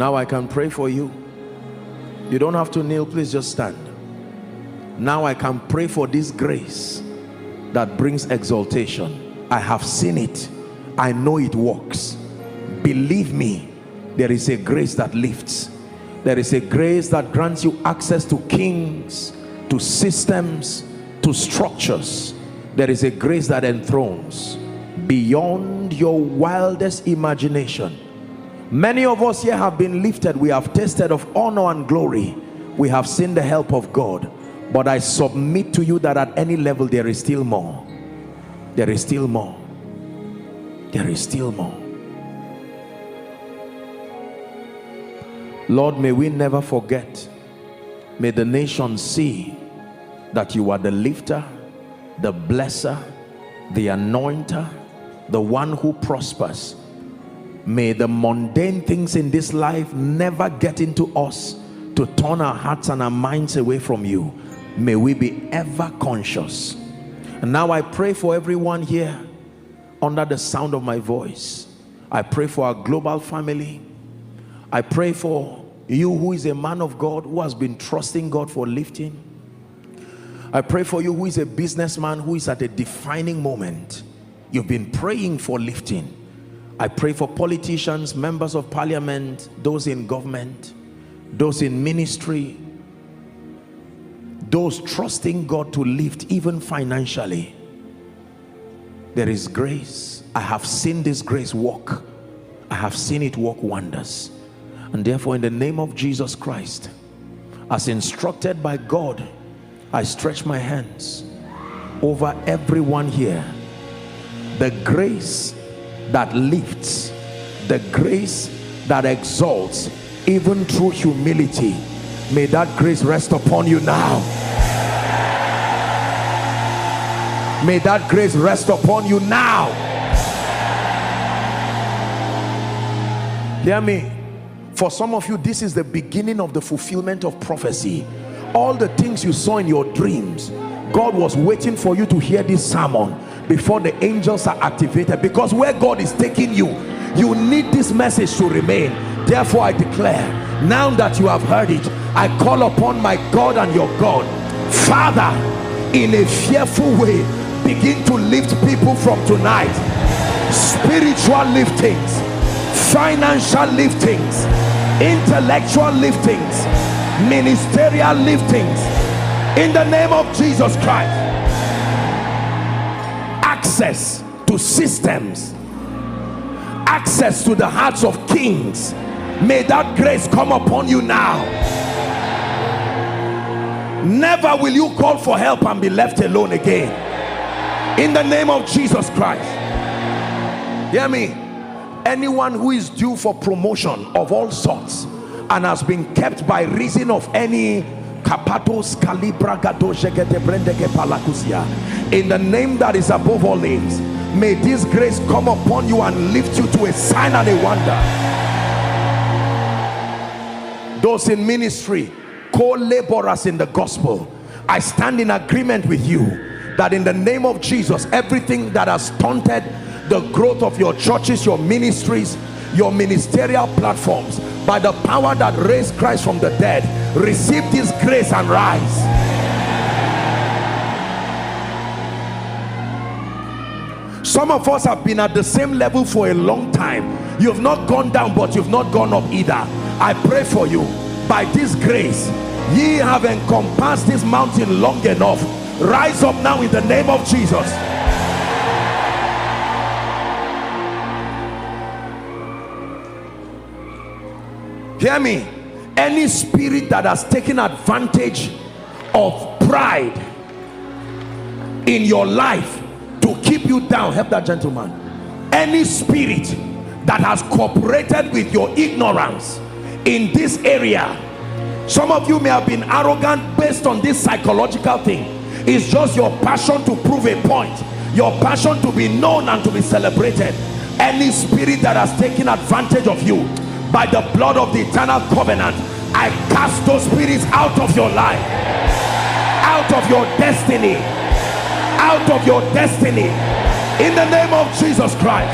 Now I can pray for you. You don't have to kneel, please just stand. Now I can pray for this grace that brings exaltation. I have seen it. I know it works. Believe me, there is a grace that lifts. There is a grace that grants you access to kings, to systems, to structures. There is a grace that enthrones beyond your wildest imagination. Many of us here have been lifted. We have tasted of honor and glory. We have seen the help of God. But I submit to you that at any level there is still more. There is still more. There is still more. Lord, may we never forget. May the nations see that you are the lifter, the blesser, the anointer, the one who prospers. May the mundane things in this life never get into us to turn our hearts and our minds away from you. May we be ever conscious. And now I pray for everyone here under the sound of my voice. I pray for our global family. I pray for you who is a man of God, who has been trusting God for lifting. I pray for you who is a businessman, who is at a defining moment. You've been praying for lifting. I pray for politicians, members of parliament, those in government, those in ministry, those trusting God to lift even financially. There is grace. I have seen this grace work. I have seen it work wonders. And therefore, in the name of Jesus Christ, as instructed by God, I stretch my hands over everyone here. The grace that lifts, the grace that exalts even through humility, may that grace rest upon you now. May that grace rest upon you now. Hear me. For some of you, this is the beginning of the fulfillment of prophecy. All the things you saw in your dreams, God was waiting for you to hear this sermon before the angels are activated, because where God is taking you, you need this message to remain. Therefore I declare, now that you have heard it, I call upon my God and your God. Father, in a fearful way, begin to lift people from tonight. Spiritual liftings, financial liftings, intellectual liftings, ministerial liftings, in the name of Jesus Christ. Access to systems, access to the hearts of kings, may that grace come upon you now. Never will you call for help and be left alone again, in the name of Jesus Christ. Hear me. Anyone who is due for promotion of all sorts and has been kept by reason of any in the name that is above all names, may this grace come upon you and lift you to a sign and a wonder. Those in ministry, co-laborers in the gospel, I stand in agreement with you that in the name of Jesus, everything that has stunted the growth of your churches, your ministries, your ministerial platforms, by the power that raised Christ from the dead, receive this grace and rise. Some of us have been at the same level for a long time. You have not gone down, but you've not gone up either. I pray for you, by this grace, ye have encompassed this mountain long enough. Rise up now in the name of Jesus. Hear me. Any spirit that has taken advantage of pride in your life to keep you down, help that gentleman. Any spirit that has cooperated with your ignorance in this area, some of you may have been arrogant based on this psychological thing. It's just your passion to prove a point, your passion to be known and to be celebrated. Any spirit that has taken advantage of you, by the blood of the eternal covenant, I cast those spirits out of your life, out of your destiny, out of your destiny, in the name of Jesus Christ.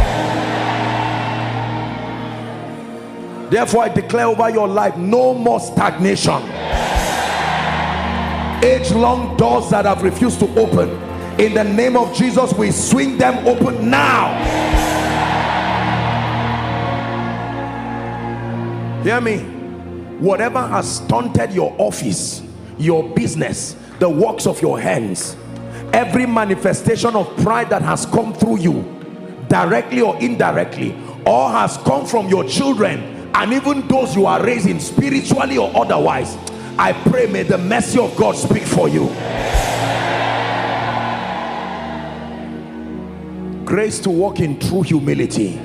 Therefore I declare over your life, no more stagnation. Age-long doors that have refused to open, in the name of Jesus, we swing them open now. Hear me. Whatever has stunted your office, your business, the works of your hands, every manifestation of pride that has come through you, directly or indirectly, or has come from your children and even those you are raising, spiritually or otherwise, I pray, may the mercy of God speak for you. Grace to walk in true humility.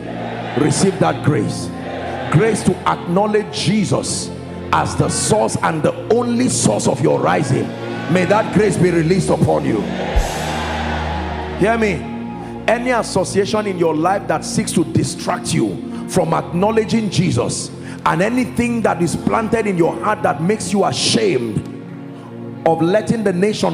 Receive that grace. Grace to acknowledge Jesus as the source and the only source of your rising. May that grace be released upon you. Hear me. Any association in your life that seeks to distract you from acknowledging Jesus, and anything that is planted in your heart that makes you ashamed of letting the nation